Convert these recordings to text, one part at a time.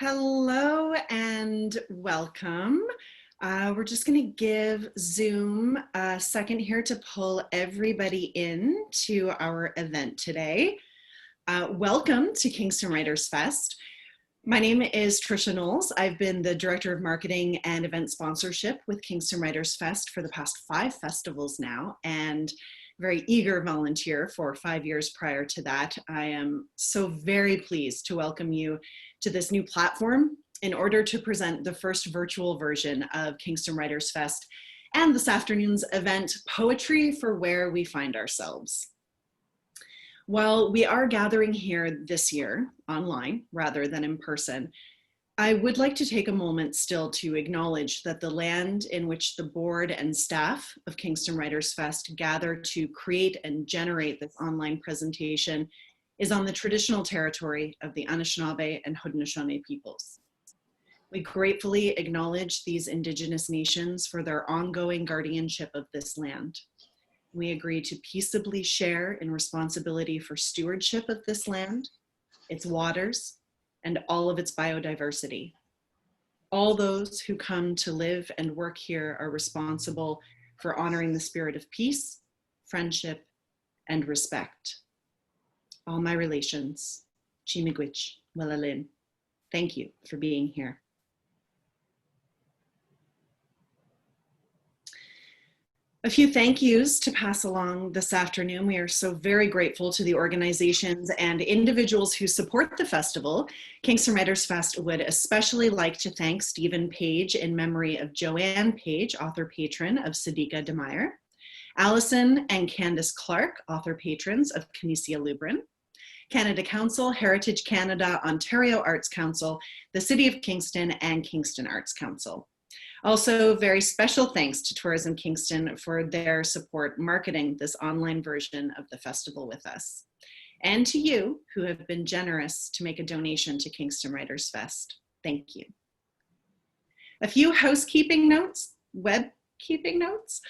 Hello and welcome. We're just going to give Zoom a second here to pull everybody in to our event today. Welcome to Kingston WritersFest. My name is Trisha Knowles. I've been the Director of Marketing and Event Sponsorship with Kingston WritersFest for the past 5 festivals now, and very eager volunteer for 5 years prior to that. I am so very pleased to welcome you to this new platform in order to present the first virtual version of Kingston WritersFest and this afternoon's event, Poetry for Where We Find Ourselves. While we are gathering here this year online rather than in person, I would like to take a moment still to acknowledge that the land in which the board and staff of Kingston WritersFest gather to create and generate this online presentation is on the traditional territory of the Anishinaabe and Haudenosaunee peoples. We gratefully acknowledge these Indigenous nations for their ongoing guardianship of this land. We agree to peaceably share in responsibility for stewardship of this land, its waters, and all of its biodiversity. All those who come to live and work here are responsible for honoring the spirit of peace, friendship, and respect. All my relations, Chimigwich, Walalin, thank you for being here. A few thank yous to pass along this afternoon. We are so very grateful to the organizations and individuals who support the festival. Kingston WritersFest would especially like to thank Stephen Page in memory of Joanne Page, author patron of Sadiqa de Meijer, Alison and Candice Clark, author patrons of Canisia Lubrin, Canada Council, Heritage Canada, Ontario Arts Council, the City of Kingston, and Kingston Arts Council. Also, very special thanks to Tourism Kingston for their support marketing this online version of the festival with us. And to you who have been generous to make a donation to Kingston WritersFest. Thank you. A few housekeeping notes, web-keeping notes.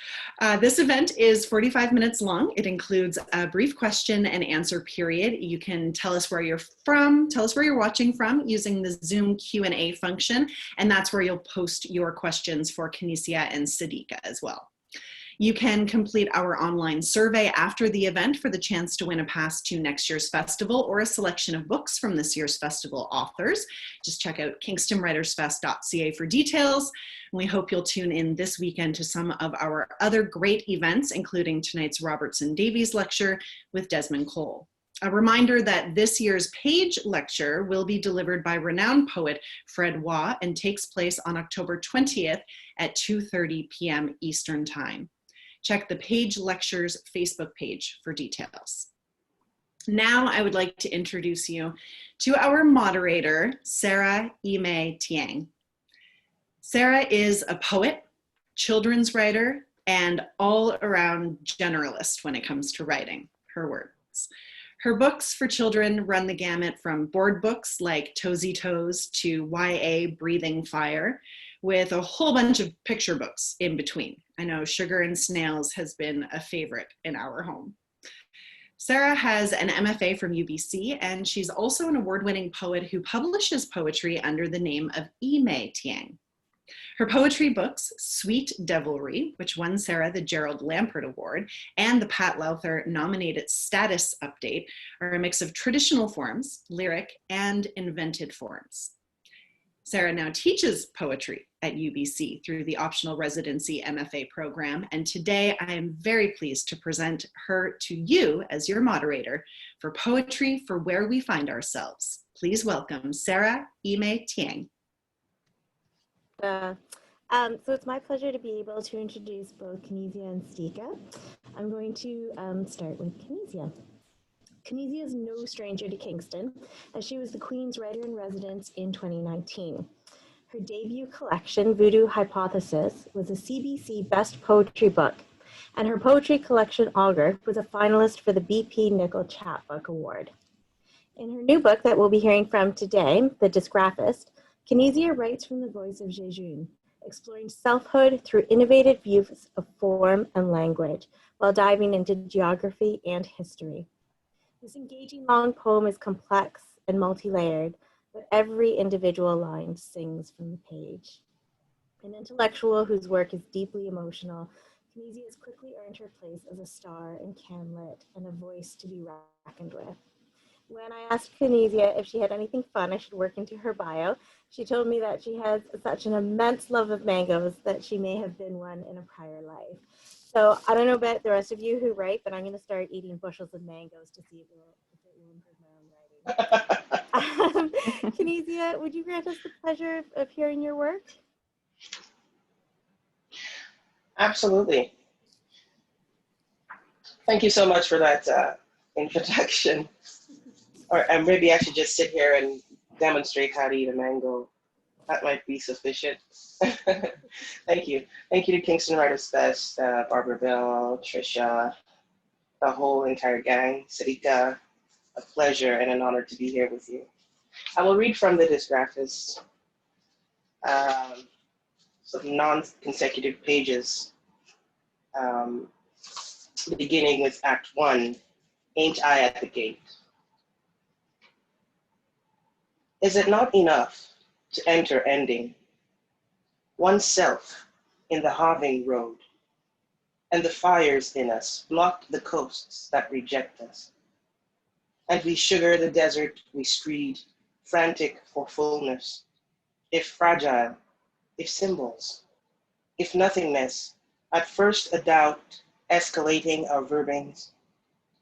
This event is 45 minutes long. It includes a brief question and answer period. You can tell us where you're from, tell us where you're watching from using the Zoom Q&A function, and that's where you'll post your questions for Canisia and Sadiqa as well. You can complete our online survey after the event for the chance to win a pass to next year's festival or a selection of books from this year's festival authors. Just check out kingstonwritersfest.ca for details. We hope you'll tune in this weekend to some of our other great events, including tonight's Robertson Davies lecture with Desmond Cole. A reminder that this year's Page lecture will be delivered by renowned poet Fred Waugh and takes place on October 20th at 2:30 p.m. Eastern Time. Check the Page Lectures Facebook page for details. Now I would like to introduce you to our moderator, Sarah Yi-Mei Tsiang. Sarah is a poet, children's writer, and all-around generalist when it comes to writing, her words. Her books for children run the gamut from board books like Toesy Toes to YA Breathing Fire, with a whole bunch of picture books in between. I know Sugar and Snails has been a favorite in our home. Sarah has an MFA from UBC, and she's also an award-winning poet who publishes poetry under the name of Yi-Mei Tsiang. Her poetry books, Sweet Devilry, which won Sarah the Gerald Lampert Award, and the Pat Lowther nominated Status Update, are a mix of traditional forms, lyric, and invented forms. Sarah now teaches poetry at UBC through the optional residency MFA program, and today I am very pleased to present her to you as your moderator for Poetry for Where We Find Ourselves. Please welcome Sarah Yi-Mei Tsiang. So it's my pleasure to be able to introduce both Canisia and Sadiqa. I'm going to start with Canisia. Canisia is no stranger to Kingston, as she was the Queen's Writer-in-Residence in 2019. Her debut collection, Voodoo Hypothesis, was a CBC Best Poetry Book, and her poetry collection, Augur, was a finalist for the BP Nickel Chapbook Award. In her new book that we'll be hearing from today, The Dysgraphist, Canisia writes from the voice of Jejun, exploring selfhood through innovative views of form and language, while diving into geography and history. This engaging long poem is complex and multi-layered, but every individual line sings from the page. An intellectual whose work is deeply emotional, Canisia has quickly earned her place as a star in Canlit and a voice to be reckoned with. When I asked Canisia if she had anything fun I should work into her bio, she told me that she has such an immense love of mangoes that she may have been one in a prior life. So I don't know about the rest of you who write, but I'm going to start eating bushels of mangoes to see if it will improve my own writing. Canisia, would you grant us the pleasure of hearing your work? Absolutely. Thank you so much for that introduction. And maybe I should just sit here and demonstrate how to eat a mango. That might be sufficient. Thank you. Thank you to Kingston WritersFest, Barbara Bell, Trisha, the whole entire gang, Sadiqa. A pleasure and an honor to be here with you. I will read from the Dysgraphist, some non-consecutive pages, beginning with Act 1, Ain't I at the Gate? Is it not enough to enter ending oneself in the halving road, and the fires in us block the coasts that reject us, and we sugar the desert we screed, frantic for fullness, if fragile, if symbols, if nothingness, at first a doubt escalating our verbings,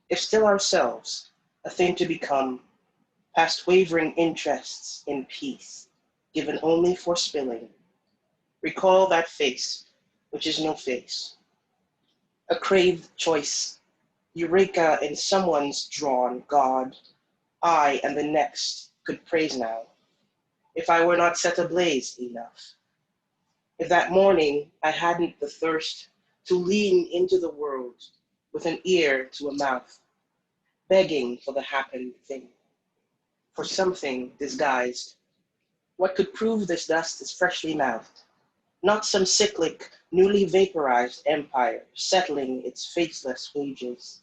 if still ourselves, a thing to become, past wavering interests in peace, given only for spilling. Recall that face, which is no face. A craved choice, eureka in someone's drawn God, I and the next could praise now, if I were not set ablaze enough. If that morning I hadn't the thirst to lean into the world with an ear to a mouth, begging for the happened thing, for something disguised. What could prove this dust is freshly mouthed, not some cyclic, newly vaporized empire settling its faceless wages.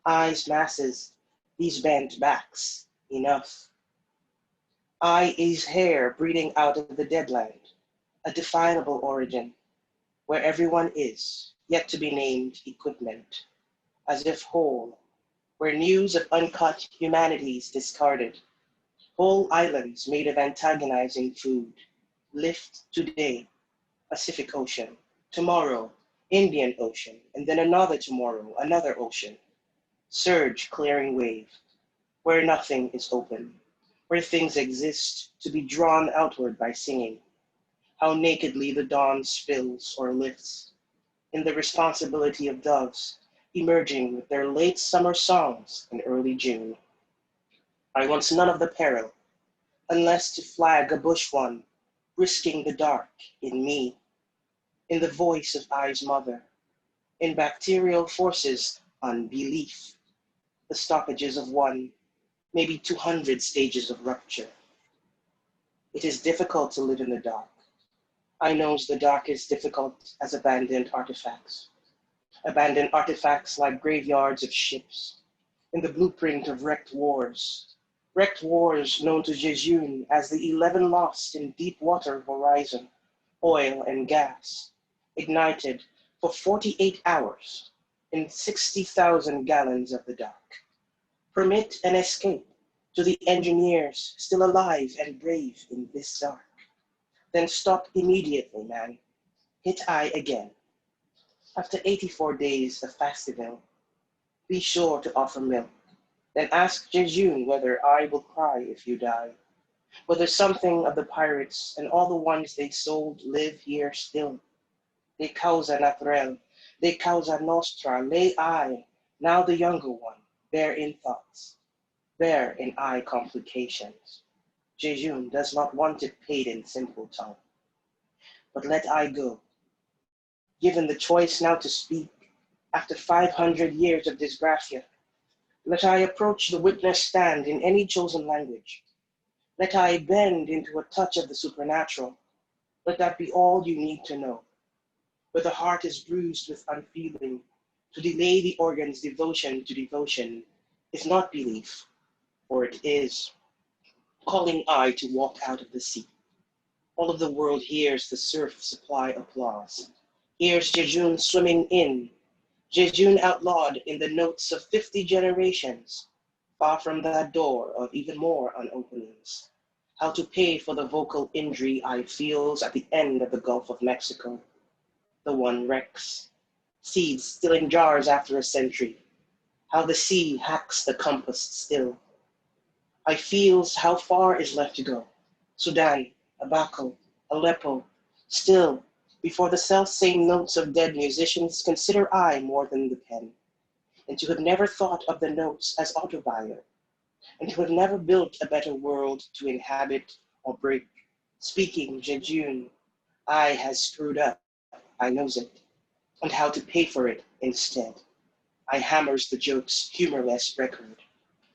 Eyes masses, these bent backs, enough. I is hair breeding out of the deadland, a definable origin, where everyone is, yet to be named equipment, as if whole, where news of uncut humanities discarded, whole islands made of antagonizing food, lift today, Pacific Ocean, tomorrow, Indian Ocean, and then another tomorrow, another ocean, surge clearing wave, where nothing is open, where things exist to be drawn outward by singing, how nakedly the dawn spills or lifts, in the responsibility of doves, emerging with their late summer songs in early June. I want none of the peril, unless to flag a bush one, risking the dark in me, in the voice of I's mother, in bacterial forces unbelief, the stoppages of one, maybe 200 stages of rupture. It is difficult to live in the dark. I knows the dark is difficult as abandoned artifacts like graveyards of ships, in the blueprint of wrecked wars known to Jejun as the 11 lost in deep water horizon, oil and gas, ignited for 48 hours in 60,000 gallons of the dark. Permit an escape to the engineers still alive and brave in this dark. Then stop immediately, man. Hit I again. After 84 days of festival, be sure to offer milk. Then ask Jejun whether I will cry if you die, whether something of the pirates and all the ones they sold live here still. De causa natural, de causa nostra, lay I, now the younger one, bear in thoughts, bear in I complications. Jejun does not want it paid in simple tongue. But let I go. Given the choice now to speak, after 500 years of dysgraphia, let I approach the witness stand in any chosen language. Let I bend into a touch of the supernatural. Let that be all you need to know. Where the heart is bruised with unfeeling, to delay the organ's devotion to devotion is not belief, or it is. calling I to walk out of the sea. All of the world hears the surf supply applause, hears Jejun swimming in, Jejun outlawed in the notes of 50 generations, far from that door of even more unopenings. How to pay for the vocal injury I feels at the end of the Gulf of Mexico. The one wrecks. Seeds still in jars after a century. How the sea hacks the compass still. I feels how far is left to go. Suddain, Abaco, Aleppo, still, before the self-same notes of dead musicians consider I more than the pen, and to have never thought of the notes as autobio, and to have never built a better world to inhabit or break. Speaking Jejun, I has screwed up, I knows it, and how to pay for it instead. I hammers the joke's humorless record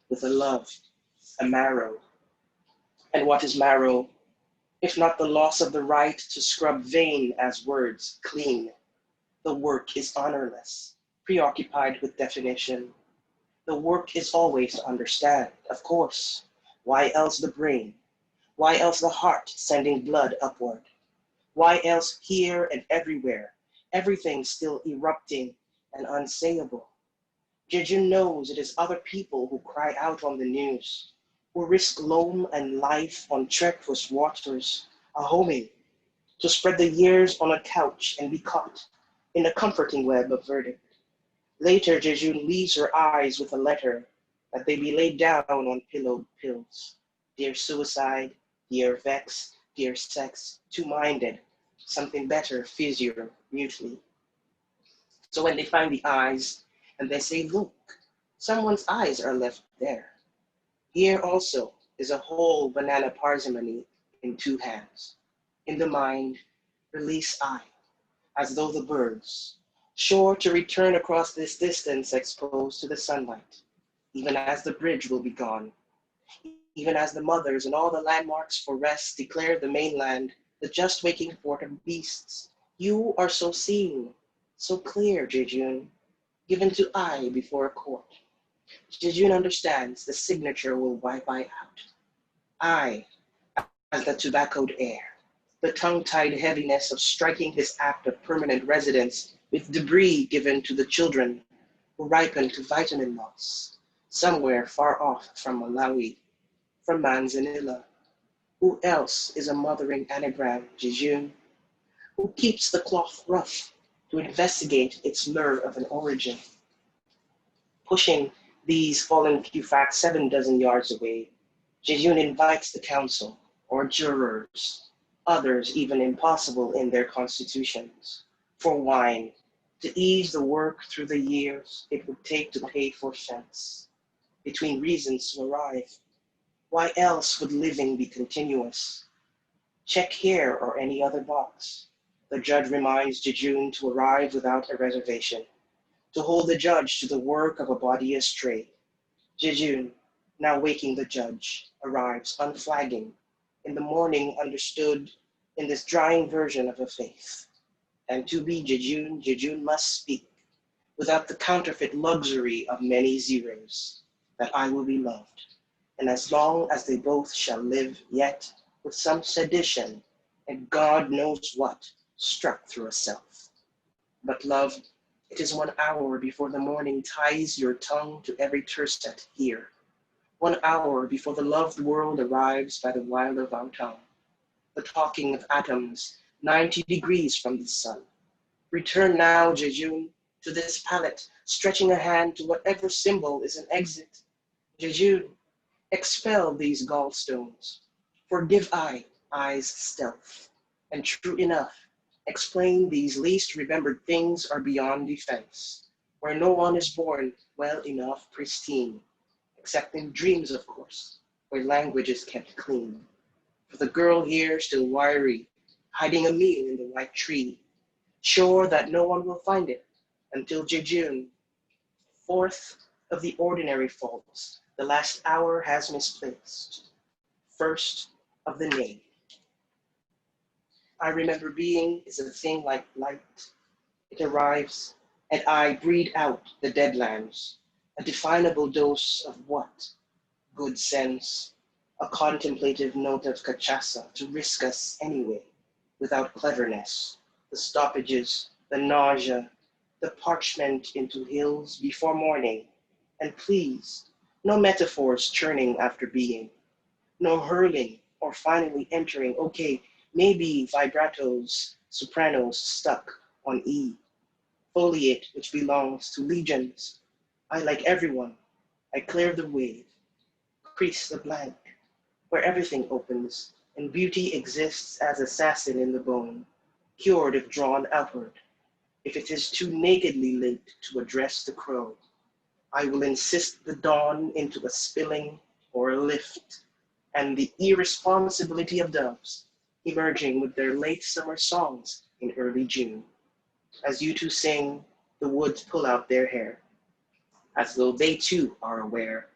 with a love, a marrow. And what is marrow, if not the loss of the right to scrub vain as words clean? The work is honorless, preoccupied with definition. The work is always to understand, of course. Why else the brain? Why else the heart sending blood upward? Why else here and everywhere, everything still erupting and unsayable? Jejun knows it is other people who cry out on the news, who risk loam and life on treacherous waters, a homing, to spread the years on a couch and be caught in a comforting web of verdict. Later, Jejun leaves her eyes with a letter that they be laid down on pillowed pills. Dear suicide, dear vex, dear sex, two-minded, something better, physio, mutely. So when they find the eyes, and they say, look, someone's eyes are left there. Here also is a whole banana parsimony in two hands. In the mind, release I, as though the birds, sure to return across this distance exposed to the sunlight, even as the bridge will be gone, even as the mothers and all the landmarks for rest declare the mainland the just waking fort of beasts. You are so seen, so clear, Jejun, given to I before a court. Jejun understands the signature will wipe I out. I, as the tobaccoed air, the tongue-tied heaviness of striking his act of permanent residence with debris given to the children who ripen to vitamin loss, somewhere far off from Malawi, from Manzanilla. Who else is a mothering anagram, Jejun? Who keeps the cloth rough to investigate its lure of an origin? Pushing these fallen few facts 7 dozen yards away, Jejun invites the council, or jurors, others even impossible in their constitutions, for wine, to ease the work through the years it would take to pay for fence, between reasons to arrive. Why else would living be continuous? Check here or any other box. The judge reminds Jejun to arrive without a reservation, to hold the judge to the work of a body astray. Jejun, now waking the judge, arrives unflagging, in the morning understood in this drying version of a faith. And to be Jejun, Jejun must speak, without the counterfeit luxury of many zeros, that I will be loved. And as long as they both shall live, yet with some sedition, and God knows what, struck through a self. But love, it is 1 hour before the morning ties your tongue to every tercet here. 1 hour before the loved world arrives by the wild of our tongue. The talking of atoms, 90 degrees from the sun. Return now, Jejun, to this palette, stretching a hand to whatever symbol is an exit. Jejun, expel these gallstones. Forgive I's stealth. And true enough, explain these least remembered things are beyond defense, where no one is born well enough pristine, except in dreams, of course, where language is kept clean. For the girl here still wiry, hiding a meal in the white tree, sure that no one will find it until Jejun, fourth of the ordinary faults, the last hour has misplaced, first of the name. I remember being is a thing like light. It arrives, and I breathe out the deadlands, a definable dose of what? Good sense, a contemplative note of cachaça to risk us anyway, without cleverness, the stoppages, the nausea, the parchment into hills before morning, and please, no metaphors churning after being, no hurling or finally entering, okay, maybe vibratos, sopranos stuck on E, foliate which belongs to legions. I, like everyone, I clear the wave, crease the blank, where everything opens, and beauty exists as assassin in the bone, cured if drawn outward. If it is too nakedly linked to address the crow, I will insist the dawn into a spilling or a lift, and the irresponsibility of doves emerging with their late summer songs in early June. As you two sing, the woods pull out their hair, as though they too are aware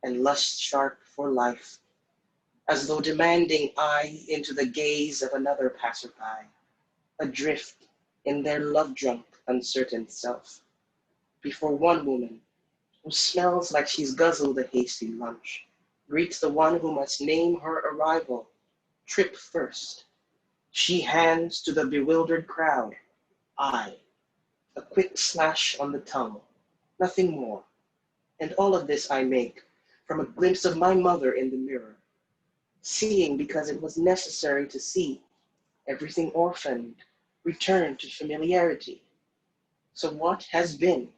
and lust sharp for life, as though demanding eye into the gaze of another passerby, adrift in their love-drunk, uncertain self, before one woman who smells like she's guzzled a hasty lunch, greets the one who must name her arrival, trip first. She hands to the bewildered crowd, I, a quick slash on the tongue, nothing more. And all of this I make from a glimpse of my mother in the mirror, seeing because it was necessary to see, everything orphaned, returned to familiarity. So what has been,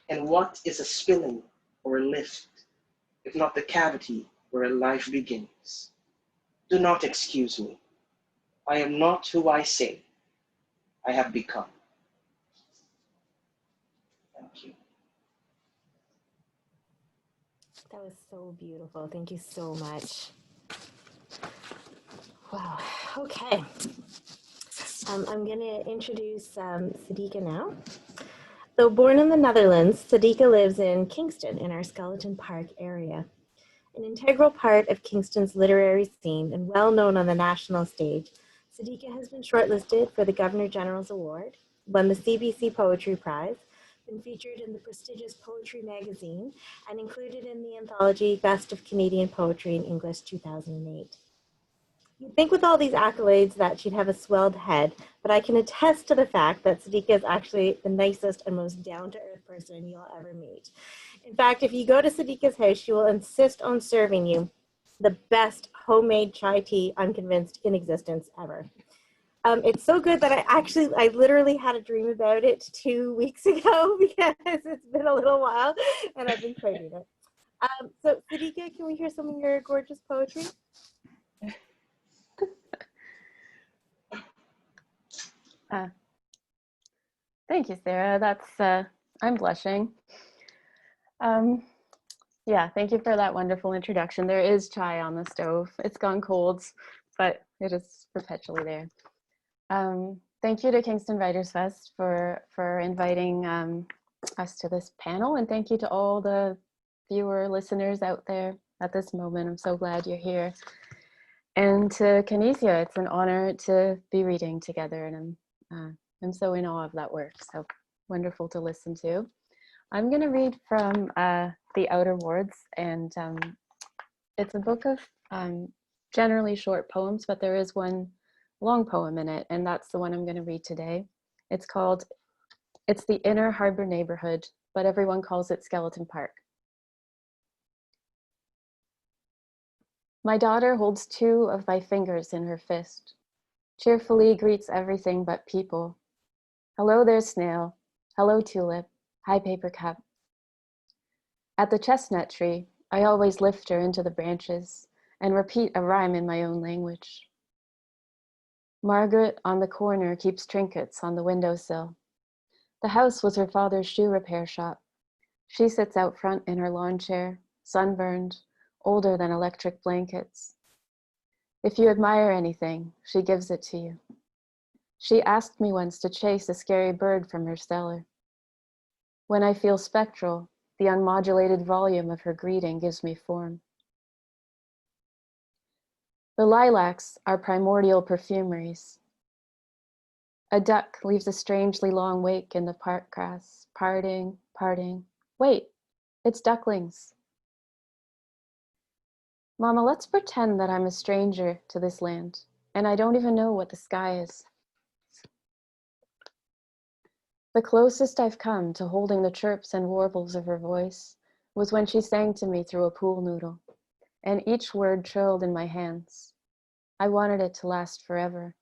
and what is a spilling or a lift, if not the cavity where a life begins? Do not excuse me. I am not who I say I have become. Thank you. That was so beautiful. Thank you so much. Wow. Okay. I'm going to introduce Sadiqa now. Though born in the Netherlands, Sadiqa lives in Kingston in our Skeleton Park area. An integral part of Kingston's literary scene and well known on the national stage, Sadiqa has been shortlisted for the Governor General's Award, won the CBC Poetry Prize, been featured in the prestigious Poetry magazine, and included in the anthology Best of Canadian Poetry in English 2008. You'd think with all these accolades that she'd have a swelled head, but I can attest to the fact that Sadiqa is actually the nicest and most down-to-earth person you'll ever meet. In fact, if you go to Sadiqa's house, she will insist on serving you the best homemade chai tea, I'm convinced, in existence ever. It's so good that I literally had a dream about it 2 weeks ago because it's been a little while and I've been craving it. So Sadiqa, can we hear some of your gorgeous poetry? Thank you, Sarah. That's, I'm blushing. Yeah, thank you for that wonderful introduction. There is chai on the stove. It's gone cold, but it is perpetually there. Thank you to Kingston WritersFest for inviting us to this panel, and thank you to all the viewer listeners out there at this moment. I'm so glad you're here. And to Canisia, it's an honor to be reading together, and I'm so in awe of that work, so wonderful to listen to. I'm going to read from The Outer Wards, and it's a book of generally short poems, but there is one long poem in it, and that's the one I'm going to read today. It's the Inner Harbor Neighborhood, but everyone calls it Skeleton Park. My daughter holds 2 of my fingers in her fist, cheerfully greets everything but people. Hello there, snail. Hello, tulip. Hi, paper cup. At the chestnut tree, I always lift her into the branches and repeat a rhyme in my own language. Margaret on the corner keeps trinkets on the windowsill. The house was her father's shoe repair shop. She sits out front in her lawn chair, sunburned, older than electric blankets. If you admire anything, she gives it to you. She asked me once to chase a scary bird from her cellar. When I feel spectral, the unmodulated volume of her greeting gives me form. The lilacs are primordial perfumeries. A duck leaves a strangely long wake in the park grass, parting. Wait, it's ducklings. Mama, let's pretend that I'm a stranger to this land, and I don't even know what the sky is. The closest I've come to holding the chirps and warbles of her voice was when she sang to me through a pool noodle, and each word trilled in my hands. I wanted it to last forever.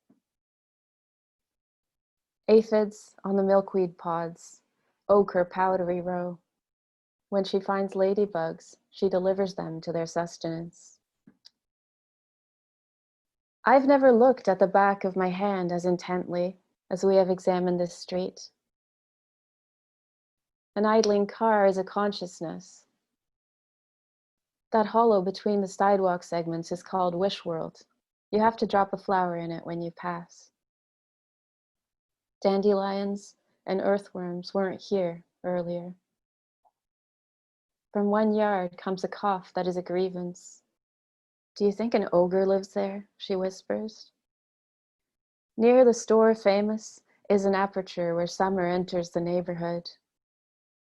Aphids on the milkweed pods, ochre powdery row. When she finds ladybugs, she delivers them to their sustenance. I've never looked at the back of my hand as intently as we have examined this street. An idling car is a consciousness. That hollow between the sidewalk segments is called Wish World. You have to drop a flower in it when you pass. Dandelions and earthworms weren't here earlier. From one yard comes a cough that is a grievance. Do you think an ogre lives there? She whispers. Near the store famous is an aperture where summer enters the neighborhood.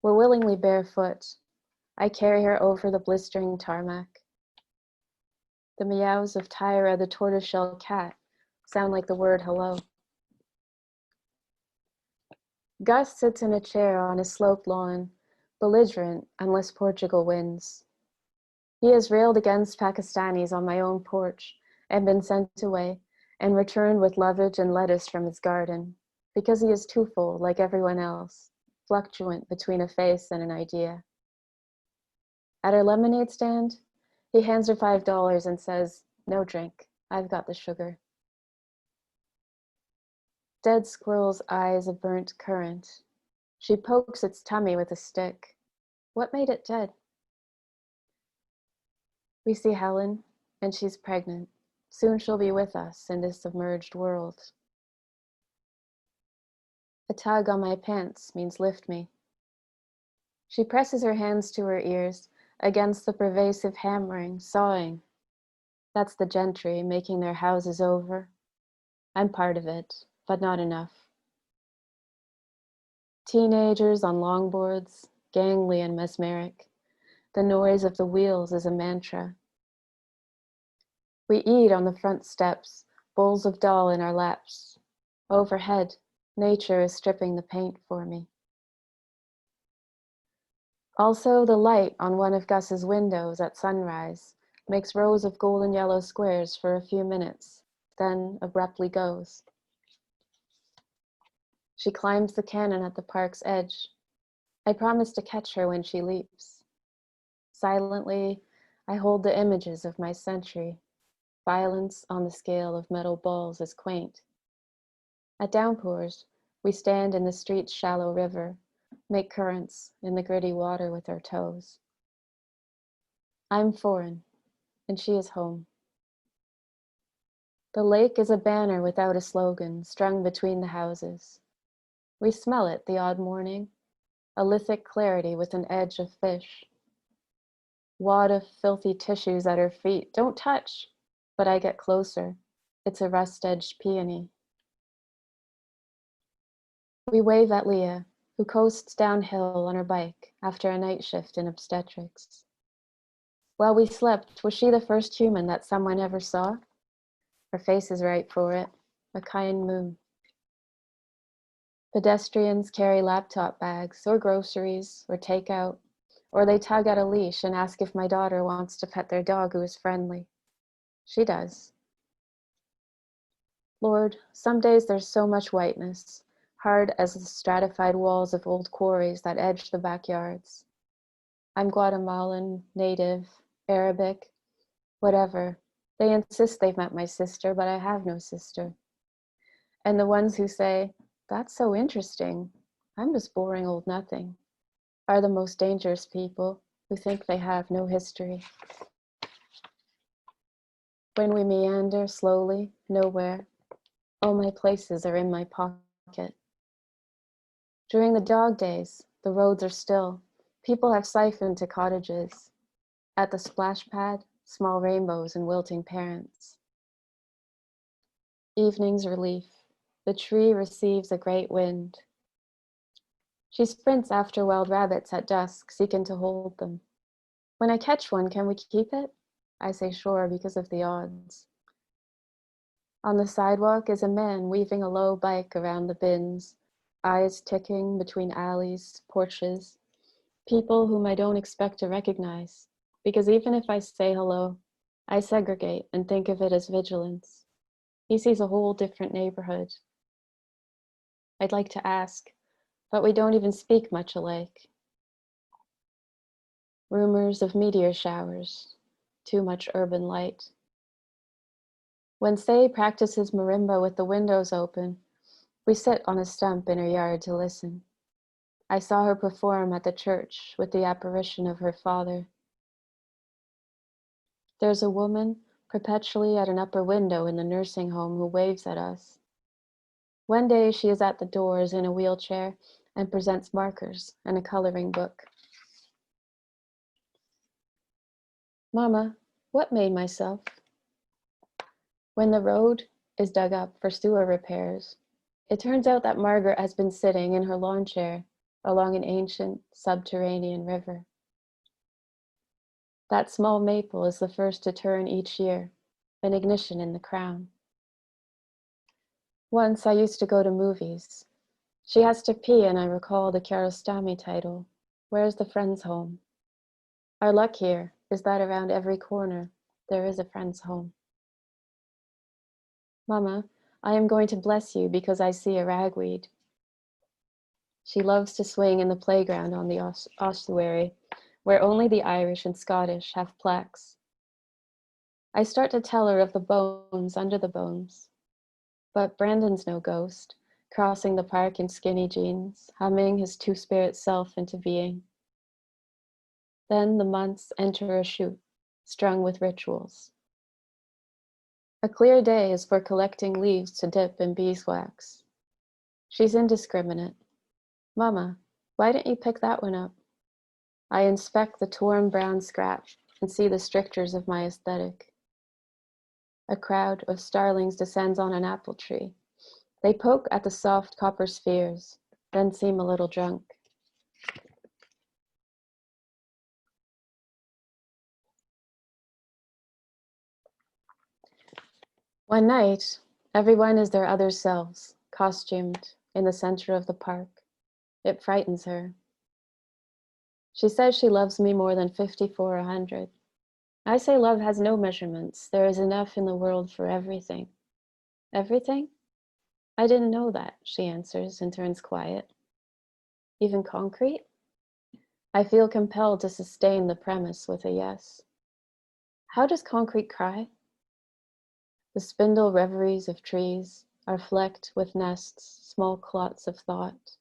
We're willingly barefoot. I carry her over the blistering tarmac. The meows of Tyra, the tortoiseshell cat, sound like the word hello. Gus sits in a chair on a sloped lawn, belligerent unless Portugal wins. He has railed against Pakistanis on my own porch and been sent away and returned with lovage and lettuce from his garden, because he is twofold like everyone else, fluctuant between a face and an idea. At our lemonade stand, he hands her $5 and says, "No drink, I've got the sugar." Dead squirrel's eyes a burnt currant. She pokes its tummy with a stick. What made it dead? We see Helen, and she's pregnant. Soon she'll be with us in this submerged world. A tug on my pants means lift me. She presses her hands to her ears against the pervasive hammering, sawing. That's the gentry making their houses over. I'm part of it, but not enough. Teenagers on longboards, gangly and mesmeric. The noise of the wheels is a mantra. We eat on the front steps, bowls of dal in our laps. Overhead, nature is stripping the paint for me. Also, the light on one of Gus's windows at sunrise makes rows of golden yellow squares for a few minutes, then abruptly goes. She climbs the cannon at the park's edge. I promise to catch her when she leaps. Silently, I hold the images of my century. Violence on the scale of metal balls is quaint. At downpours, we stand in the street's shallow river, make currents in the gritty water with our toes. I'm foreign, and she is home. The lake is a banner without a slogan, strung between the houses. We smell it the odd morning, a lithic clarity with an edge of fish. Wad of filthy tissues at her feet. Don't touch! But I get closer. It's a rust-edged peony. We wave at Leah, who coasts downhill on her bike after a night shift in obstetrics. While we slept, was she the first human that someone ever saw? Her face is right for it, a kind moon. Pedestrians carry laptop bags, or groceries, or takeout, or they tug at a leash and ask if my daughter wants to pet their dog who is friendly. She does. Lord, some days there's so much whiteness, hard as the stratified walls of old quarries that edge the backyards. I'm Guatemalan, native, Arabic, whatever. They insist they've met my sister, but I have no sister. And the ones who say, "That's so interesting, I'm just boring old nothing," are the most dangerous people who think they have no history. When we meander slowly, nowhere, all my places are in my pocket. During the dog days, the roads are still. People have siphoned to cottages. At the splash pad, small rainbows and wilting parents. Evening's relief. The tree receives a great wind. She sprints after wild rabbits at dusk, seeking to hold them. When I catch one, can we keep it? I say sure because of the odds. On the sidewalk is a man weaving a low bike around the bins, eyes ticking between alleys, porches, people whom I don't expect to recognize, because even if I say hello, I segregate and think of it as vigilance. He sees a whole different neighborhood. I'd like to ask, but we don't even speak much alike. Rumors of meteor showers, too much urban light. When Say practices marimba with the windows open, we sit on a stump in her yard to listen. I saw her perform at the church with the apparition of her father. There's a woman perpetually at an upper window in the nursing home who waves at us. One day she is at the doors in a wheelchair and presents markers and a coloring book. Mama, what made myself? When the road is dug up for sewer repairs, it turns out that Margaret has been sitting in her lawn chair along an ancient subterranean river. That small maple is the first to turn each year, an ignition in the crown. Once I used to go to movies. She has to pee and I recall the Kiarostami title, Where's the Friend's Home? Our luck here is that around every corner there is a friend's home. Mama, I am going to bless you because I see a ragweed. She loves to swing in the playground on the ossuary, where only the Irish and Scottish have plaques. I start to tell her of the bones under the bones, but Brandon's no ghost, crossing the park in skinny jeans, humming his two-spirit self into being. Then the months enter a chute, strung with rituals. A clear day is for collecting leaves to dip in beeswax. She's indiscriminate. Mama, why didn't you pick that one up? I inspect the torn brown scrap and see the strictures of my aesthetic. A crowd of starlings descends on an apple tree. They poke at the soft copper spheres, then seem a little drunk. One night, everyone is their other selves, costumed, in the center of the park. It frightens her. She says she loves me more than 54 or 100. I say love has no measurements. There is enough in the world for everything. Everything? I didn't know that, she answers and turns quiet. Even concrete? I feel compelled to sustain the premise with a yes. How does concrete cry? The spindle reveries of trees are flecked with nests, small clots of thought.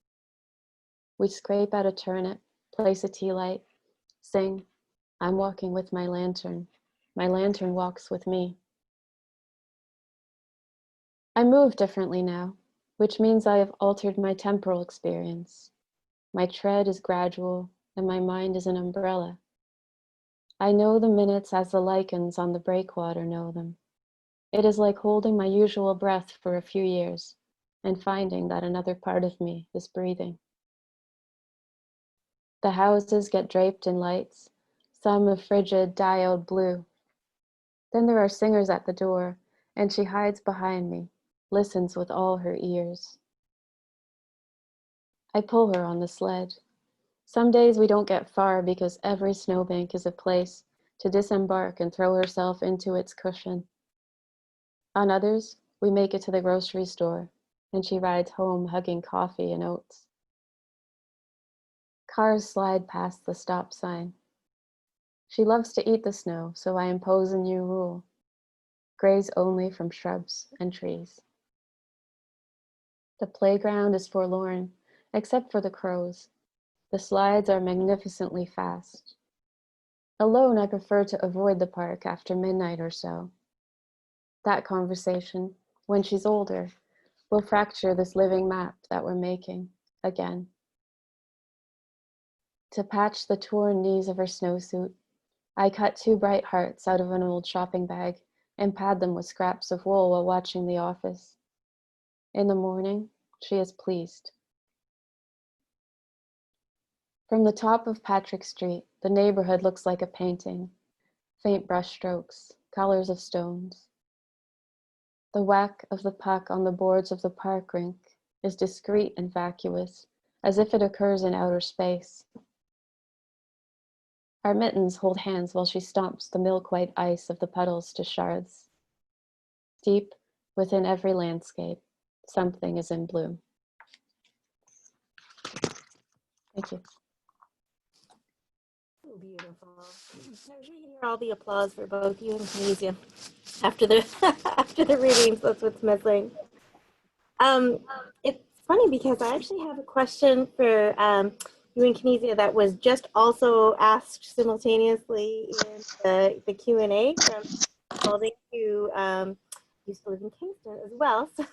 We scrape out a turnip, place a tea light, sing, I'm walking with my lantern. My lantern walks with me. I move differently now, which means I have altered my temporal experience. My tread is gradual, and my mind is an umbrella. I know the minutes as the lichens on the breakwater know them. It is like holding my usual breath for a few years and finding that another part of me is breathing. The houses get draped in lights, some of frigid diode blue. Then there are singers at the door, and she hides behind me, listens with all her ears. I pull her on the sled. Some days we don't get far because every snowbank is a place to disembark and throw herself into its cushion. On others, we make it to the grocery store, and she rides home hugging coffee and oats. Cars slide past the stop sign. She loves to eat the snow, so I impose a new rule. Graze only from shrubs and trees. The playground is forlorn, except for the crows. The slides are magnificently fast. Alone, I prefer to avoid the park after midnight or so. That conversation, when she's older, will fracture this living map that we're making again. To patch the torn knees of her snowsuit, I cut 2 bright hearts out of an old shopping bag and pad them with scraps of wool while watching The Office. In the morning, she is pleased. From the top of Patrick Street, the neighborhood looks like a painting. faint brushstrokes, colors of stones. The whack of the puck on the boards of the park rink is discreet and vacuous, as if it occurs in outer space. Our mittens hold hands while she stomps the milk-white ice of the puddles to shards. Deep within every landscape, something is in bloom. Thank you. Oh, beautiful. I wish we could hear all the applause for both you and Canisia after the after the readings. That's what's missing. It's funny because I actually have a question for you and Canisia that was just also asked simultaneously in the Q&A from Spalding, who used to live in Kingston as well. So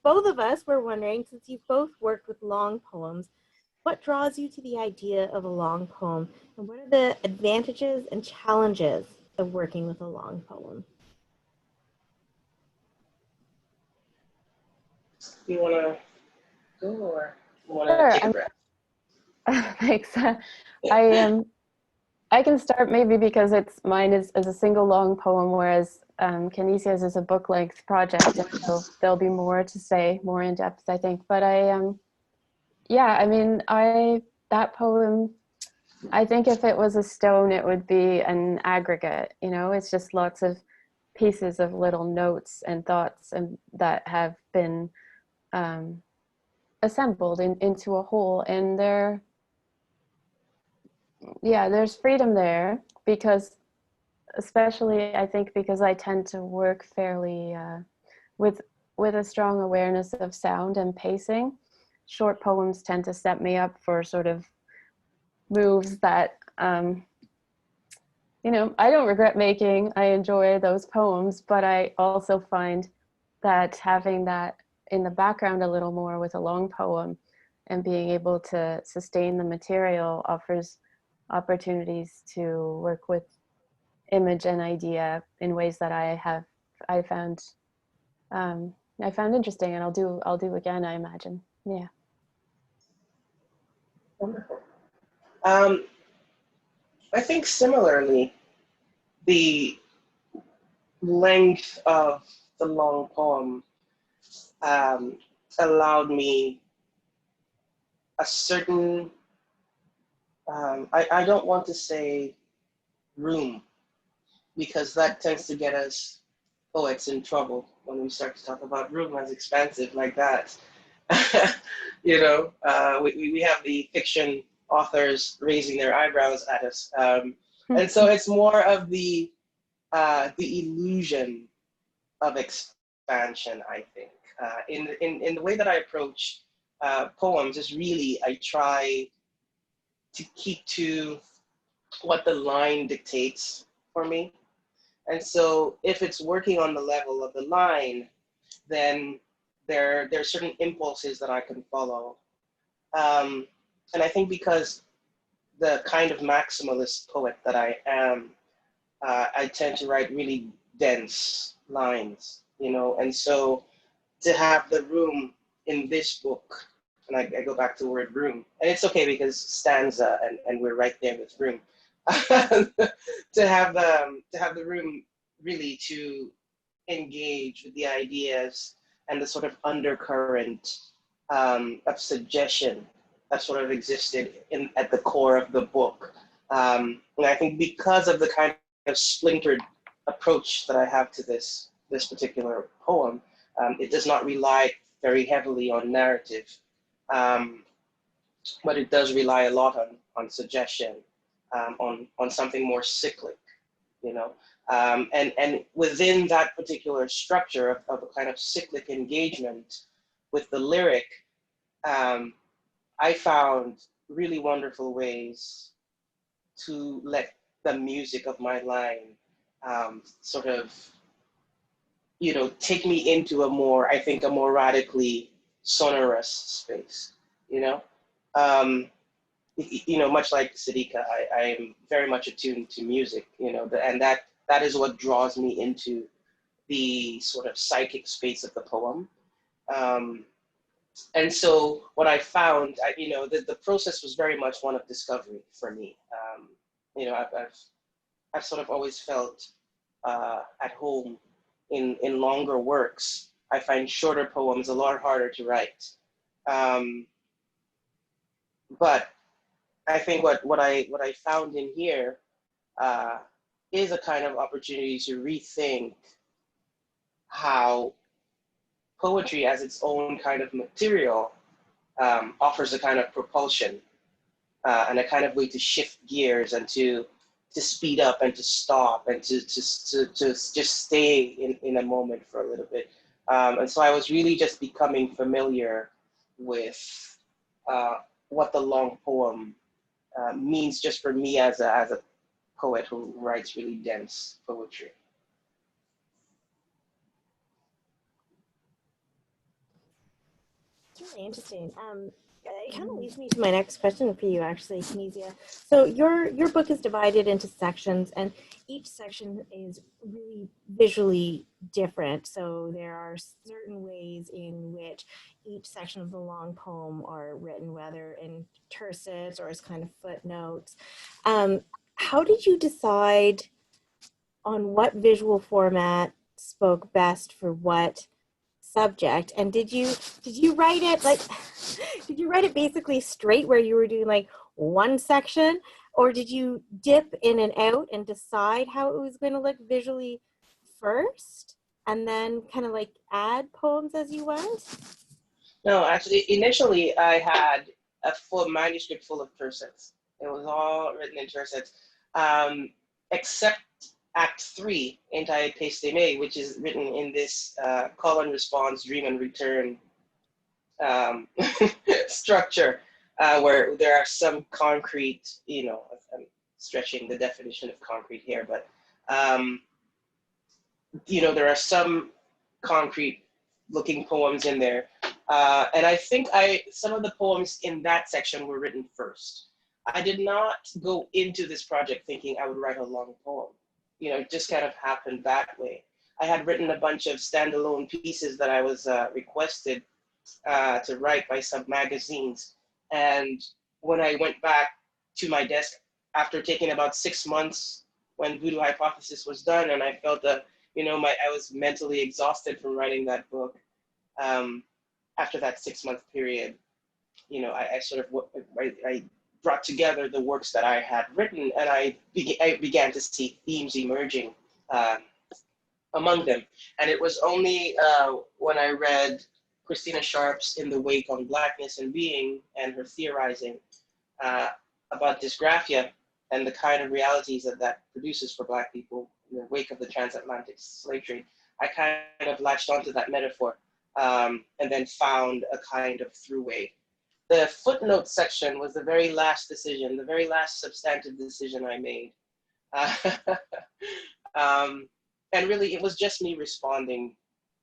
both of us were wondering, since you've both worked with long poems, what draws you to the idea of a long poem, and what are the advantages and challenges of working with a long poem? Do you want to go or you want to Sure. take a breath? Thanks. I can start maybe because mine is a single long poem, whereas Canisia's is a book length project, and so there'll be more to say, more in depth, I think. But yeah, I mean, that poem, I think if it was a stone, it would be an aggregate. You know, it's just lots of pieces of little notes and thoughts and that have been assembled into a whole, and there's freedom there, because especially I think because I tend to work fairly with a strong awareness of sound and pacing. Short poems tend to set me up for sort of moves that you know, I don't regret making. I enjoy those poems, but I also find that having that in the background a little more with a long poem and being able to sustain the material offers opportunities to work with image and idea in ways that I found interesting, and I'll do again, I imagine. Yeah. Wonderful. I think similarly, the length of the long poem allowed me a certain, I don't want to say room, because that tends to get us poets in trouble when we start to talk about room as expansive like that. You know, we have the fiction authors raising their eyebrows at us. And so it's more of the illusion of expansion, I think. In the way that I approach poems is really, I try to keep to what the line dictates for me. And so if it's working on the level of the line, then there are certain impulses that I can follow. And I think because the kind of maximalist poet that I am, I tend to write really dense lines, you know, and so to have the room in this book, and I go back to the word room, and it's okay because stanza, and we're right there with room, to have the room really to engage with the ideas and the sort of undercurrent of suggestion that sort of existed at the core of the book. And I think because of the kind of splintered approach that I have to this particular poem, it does not rely very heavily on narrative, but it does rely a lot on suggestion, on something more cyclic, you know. And within that particular structure of a kind of cyclic engagement with the lyric, I found really wonderful ways to let the music of my line sort of, you know, take me into a more radically sonorous space, you know? You know, much like Sadiqa, I am very much attuned to music, you know, and that is what draws me into the sort of psychic space of the poem. And so what I found, you know, the process was very much one of discovery for me. You know, I've sort of always felt at home in longer works. I find shorter poems a lot harder to write. But I think what I found in here is a kind of opportunity to rethink how poetry as its own kind of material offers a kind of propulsion and a kind of way to shift gears and to speed up and to stop and to just stay in a moment for a little bit. And so I was really just becoming familiar with what the long poem means just for me as a poet who writes really dense poetry. It's really interesting. It kind of leads me to my next question for you, actually, Canisia. So your book is divided into sections, and each section is really visually different. So there are certain ways in which each section of the long poem are written, whether in terses or as kind of footnotes. How did you decide on what visual format spoke best for what subject? And did you write it like did you write it basically straight where you were doing like one section, or did you dip in and out and decide how it was going to look visually first and then kind of like add poems as you went? No, actually, initially I had a full manuscript full of tercets. It was all written in tercets, except Act 3, Interrogates, which is written in this call and response, dream and return structure, where there are some concrete, I'm stretching the definition of concrete here, but, there are some concrete looking poems in there. And I think some of the poems in that section were written first. I did not go into this project thinking I would write a long poem. It just kind of happened that way. I had written a bunch of standalone pieces that I was requested to write by some magazines. And when I went back to my desk after taking about 6 months when Voodoo Hypothesis was done, and I felt that, I was mentally exhausted from writing that book. After that 6-month period, I sort of, I brought together the works that I had written, and I began to see themes emerging among them. And it was only when I read Christina Sharp's In the Wake on Blackness and Being and her theorizing about dysgraphia and the kind of realities that produces for Black people in the wake of the transatlantic slave trade, I kind of latched onto that metaphor and then found a kind of throughway. The footnote section was the very last decision, the very last substantive decision I made. And really, it was just me responding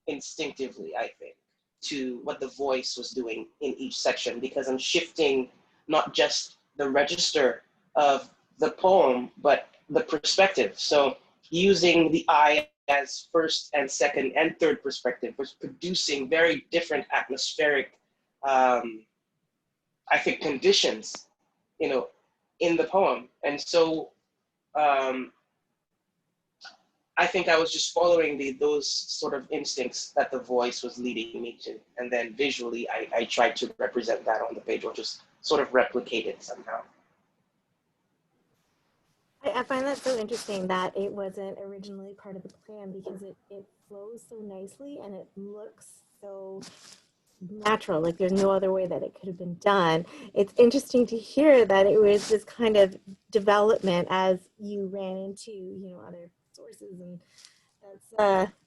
instinctively, I think, to what the voice was doing in each section, because I'm shifting not just the register of the poem, but the perspective. So using the I as first and second and third perspective was producing very different atmospheric, I think, conditions, in the poem. And so I think I was just following those sort of instincts that the voice was leading me to. And then visually, I tried to represent that on the page, or just sort of replicate it somehow. I find that so interesting that it wasn't originally part of the plan, because it flows so nicely and it looks so natural. Like there's no other way that it could have been done. It's interesting to hear that it was this kind of development as you ran into, other sources, and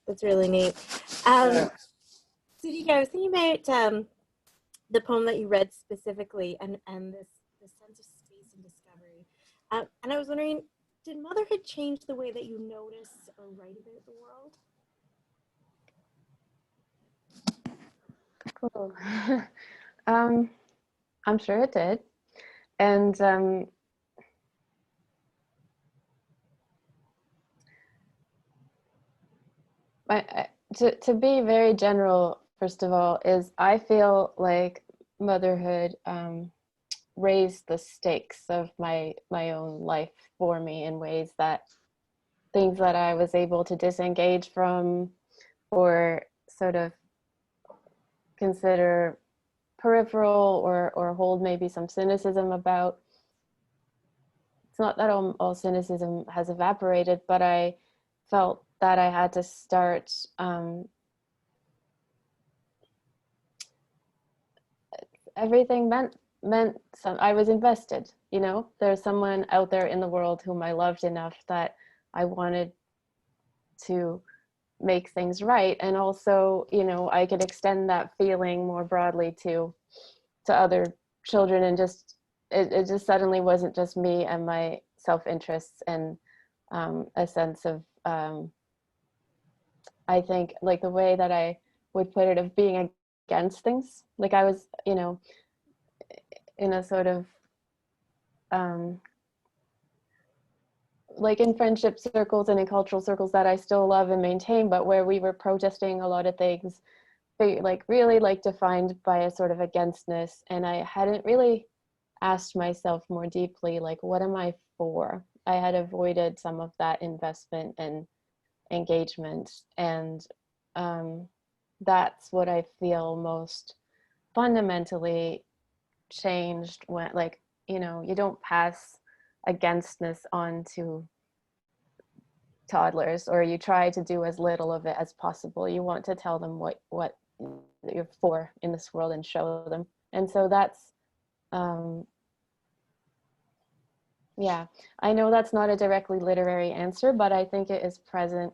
that's really neat. Sadiqa, I was thinking about the poem that you read specifically, and this sense of space and discovery. And I was wondering, did motherhood change the way that you notice or write about the world? Cool. I'm sure it did. And to be very general, first of all, is I feel like motherhood raised the stakes of my own life for me in ways that things that I was able to disengage from or sort of consider peripheral or hold maybe some cynicism about. It's not that all cynicism has evaporated, but I felt that I had to start everything meant some, I was invested, you know, there's someone out there in the world whom I loved enough that I wanted to make things right. And also, you know, I could extend that feeling more broadly to other children, and just it just suddenly wasn't just me and my self-interests and a sense of I think, like, the way that I would put it, of being against things. Like, I was, you know, in a sort of like in friendship circles and in cultural circles that I still love and maintain, but where we were protesting a lot of things, like really like defined by a sort of againstness. And I hadn't really asked myself more deeply, like, what am I for? I had avoided some of that investment and engagement. And that's what I feel most fundamentally changed when, like, you know, you don't pass againstness on to toddlers, or you try to do as little of it as possible. You want to tell them what you're for in this world and show them. And so that's yeah, I know that's not a directly literary answer, but I think it is present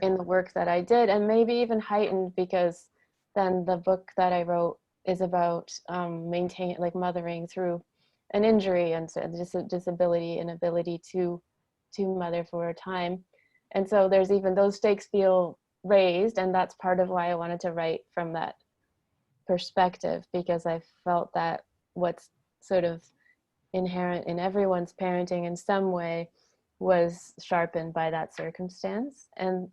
in the work that I did, and maybe even heightened because then the book that I wrote is about maintaining, like, mothering through an injury and just a disability and ability to mother for a time. And so there's even those stakes feel raised, and that's part of why I wanted to write from that perspective, because I felt that what's sort of inherent in everyone's parenting in some way was sharpened by that circumstance. And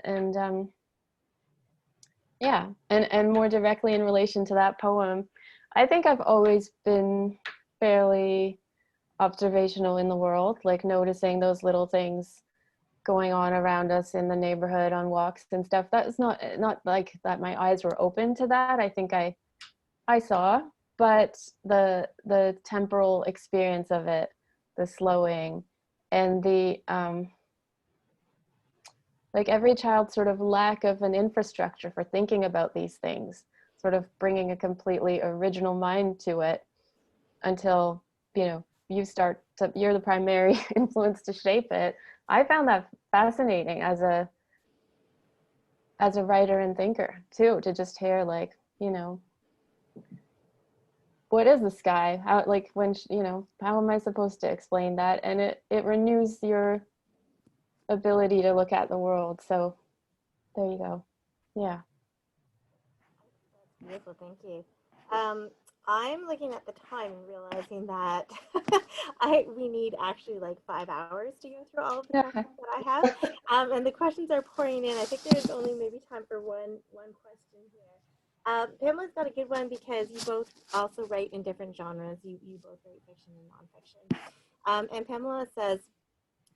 yeah, and more directly in relation to that poem, I think I've always been fairly observational in the world, like noticing those little things going on around us in the neighborhood on walks and stuff. That's not like that my eyes were open to that. I think I saw, but the temporal experience of it, the slowing, and the like every child's sort of lack of an infrastructure for thinking about these things, sort of bringing a completely original mind to it until, you know, you're the primary influence to shape it. I found that fascinating as a writer and thinker too, to just hear, like, you know, what is the sky? How, like, when, you know, how am I supposed to explain that? And it renews your ability to look at the world. So there you go. Yeah. That's beautiful, thank you. I'm looking at the time and realizing that we need actually like 5 hours to go through all of the questions that I have. And the questions are pouring in. I think there's only maybe time for one question here. Pamela's got a good one because you both also write in different genres. You both write fiction and nonfiction. And Pamela says,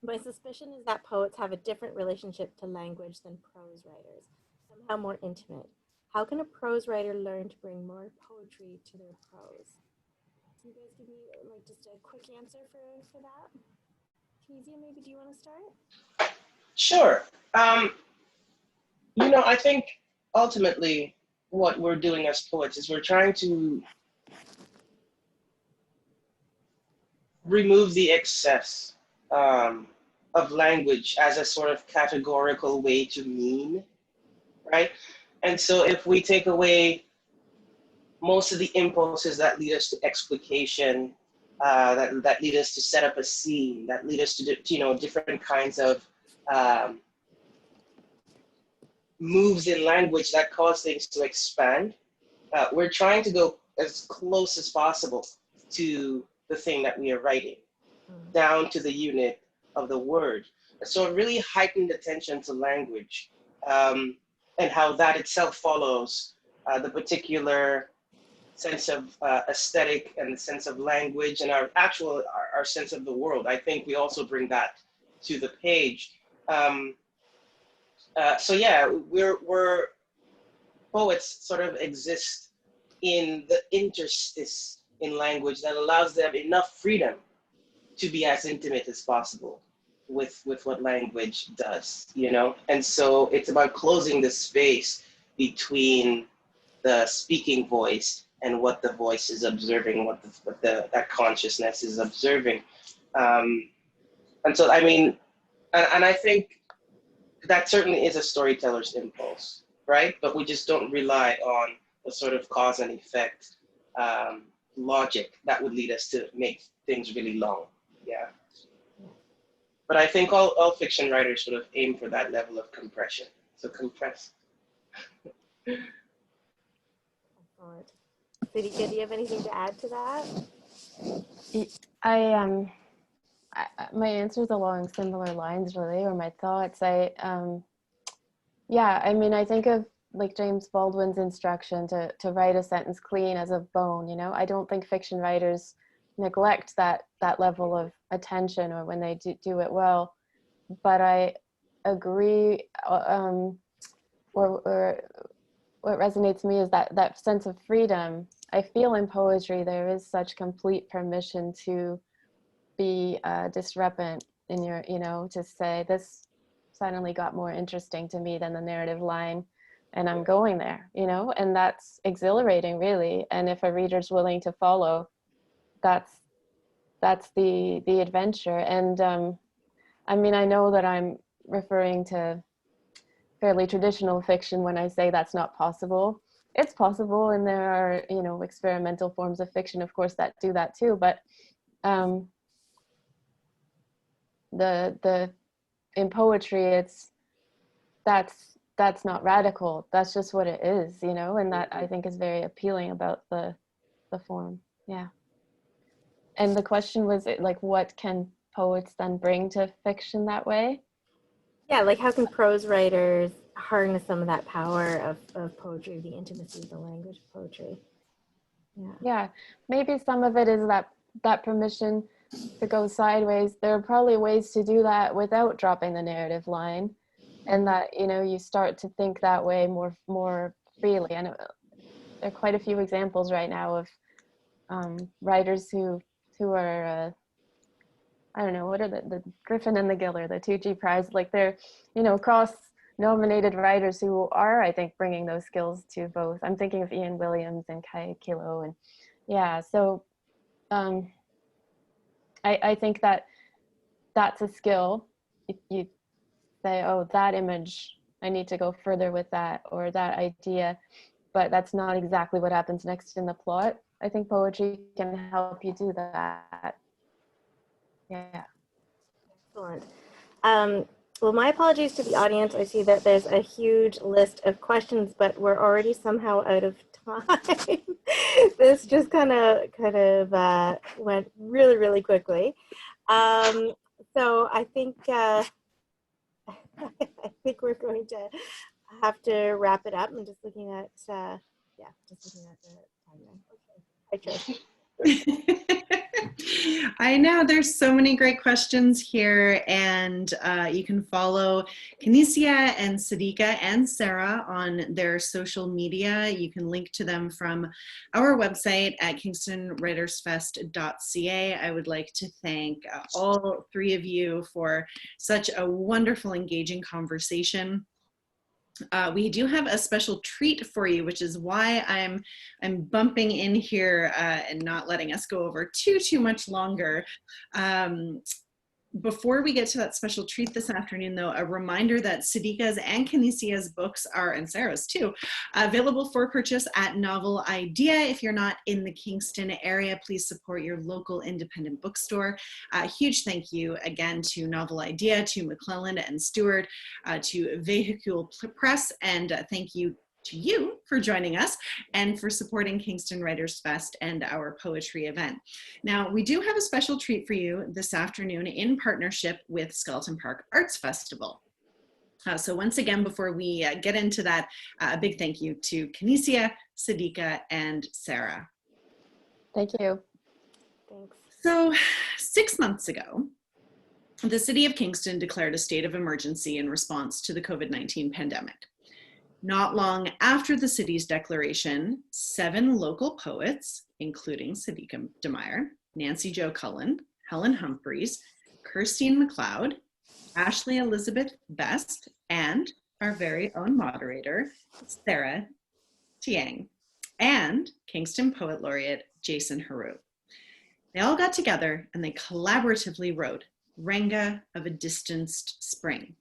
my suspicion is that poets have a different relationship to language than prose writers, somehow more intimate. How can a prose writer learn to bring more poetry to their prose? Can you guys give me like just a quick answer for that? Canisia, maybe do you want to start? Sure. You know, I think ultimately what we're doing as poets is we're trying to remove the excess of language as a sort of categorical way to mean, right? And so if we take away most of the impulses that lead us to explication, that lead us to set up a scene, that lead us to, you know, different kinds of moves in language that cause things to expand, we're trying to go as close as possible to the thing that we are writing, down to the unit of the word. So really heightened attention to language and how that itself follows the particular sense of aesthetic and the sense of language and our sense of the world. I think we also bring that to the page. So yeah, we're poets sort of exist in the interstice in language that allows them enough freedom to be as intimate as possible with what language does, you know? And so it's about closing the space between the speaking voice and what the voice is observing, what that consciousness is observing. And so, I mean, and I think that certainly is a storyteller's impulse, right? But we just don't rely on the sort of cause and effect logic that would lead us to make things really long. Yeah. But I think all fiction writers sort of aim for that level of compression. So compress. Excellent. Sadiqa, do you have anything to add to that? My answer is along similar lines, really, or my thoughts. Yeah, I mean, I think of like James Baldwin's instruction to write a sentence clean as a bone, you know. I don't think fiction writers neglect that level of attention, or when they do it well. But I agree, or what resonates to me is that sense of freedom. I feel in poetry there is such complete permission to be disrepant in your, you know, to say this suddenly got more interesting to me than the narrative line, and I'm going there, you know, and that's exhilarating, really. And if a reader's willing to follow, that's the adventure. And I mean, I know that I'm referring to fairly traditional fiction when I say that's not possible. It's possible, and there are, you know, experimental forms of fiction, of course, that do that too. But the in poetry, that's not radical. That's just what it is, you know, and that I think is very appealing about the form. Yeah. And the question was, like, what can poets then bring to fiction that way? Yeah, like how can prose writers harness some of that power of poetry, the intimacy of the language of poetry? Yeah, maybe some of it is that permission to go sideways. There are probably ways to do that without dropping the narrative line, and that, you know, you start to think that way more freely. And there are quite a few examples right now of writers who are I don't know, what are the Griffin and the Giller, the 2G Prize, like they're, you know, cross-nominated writers who are, I think, bringing those skills to both. I'm thinking of Ian Williams and Kai Kilo, and yeah, so I think that's a skill. If you say, oh, that image, I need to go further with that, or that idea, but that's not exactly what happens next in the plot. I think poetry can help you do that. Yeah. Excellent. Well, my apologies to the audience. I see that there's a huge list of questions, but we're already somehow out of time. This just kind of went really, really quickly. So I think I think we're going to have to wrap it up. I'm just looking at the timeline. Okay, I trust. I know there's so many great questions here, and you can follow Canisia and Sadiqa and Sarah on their social media. You can link to them from our website at kingstonwritersfest.ca. I would like to thank all three of you for such a wonderful, engaging conversation. We do have a special treat for you, which is why I'm bumping in here and not letting us go over too much longer. Before we get to that special treat this afternoon, though, a reminder that Sadiqa's and Canisia's books are, and Sarah's too, available for purchase at Novel Idea. If you're not in the Kingston area, please support your local independent bookstore. Huge thank you again to Novel Idea, to McClelland and Stewart, to Vehicule Press, and thank you to you for joining us and for supporting Kingston Writers Fest and our poetry event. Now, we do have a special treat for you this afternoon in partnership with Skeleton Park Arts Festival. So once again, before we get into that, a big thank you to Canisia, Sadiqa, and Sarah. Thank you. Thanks. So 6 months ago, the City of Kingston declared a state of emergency in response to the COVID-19 pandemic. Not long after the city's declaration, 7 local poets, including Sadiqa de Meijer, Nancy Jo Cullen, Helen Humphreys, Kirstine MacLeod, Ashley Elizabeth Best, and our very own moderator, Sadiqa de Meijer, and Kingston Poet Laureate Jason Haru. They all got together and they collaboratively wrote Renga of a Distanced Spring.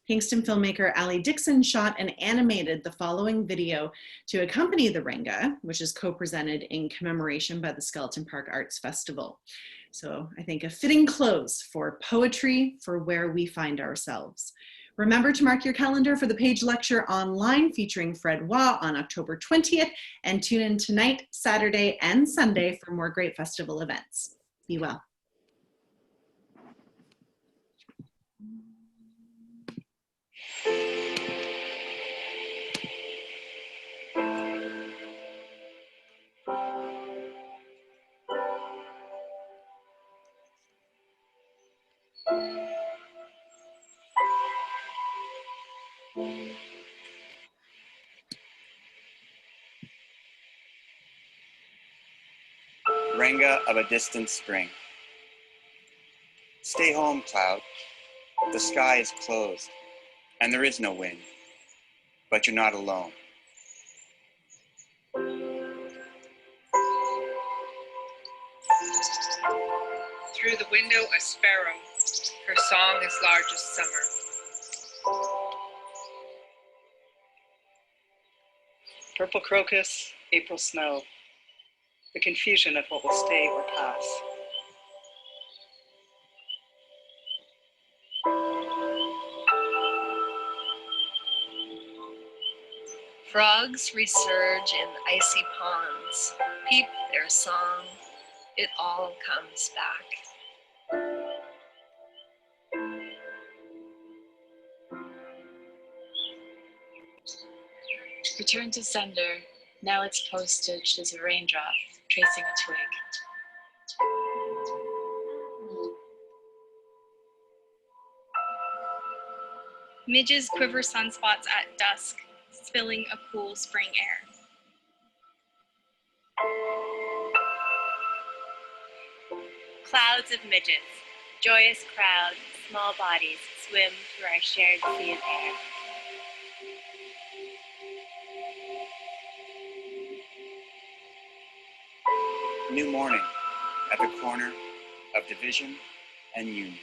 Kingston filmmaker Ali Dixon shot and animated the following video to accompany the Renga, which is co-presented in commemoration by the Skeleton Park Arts Festival. So I think a fitting close for poetry for where we find ourselves. Remember to mark your calendar for the Page Lecture online featuring Fred Waugh on October 20th, and tune in tonight, Saturday, and Sunday for more great festival events. Be well. Renga of a Distant Spring. Stay home, cloud. The sky is closed, and there is no wind, but you're not alone. Through the window a sparrow, her song is large as summer. Purple crocus, April snow, the confusion of what will stay or pass. Frogs resurge in icy ponds, peep their song, it all comes back. Return to sender, now its postage is a raindrop tracing a twig. Midges quiver sunspots at dusk, spilling a cool spring air. Clouds of midges, joyous crowds, small bodies swim through our shared sea of air. New morning at the corner of division and union.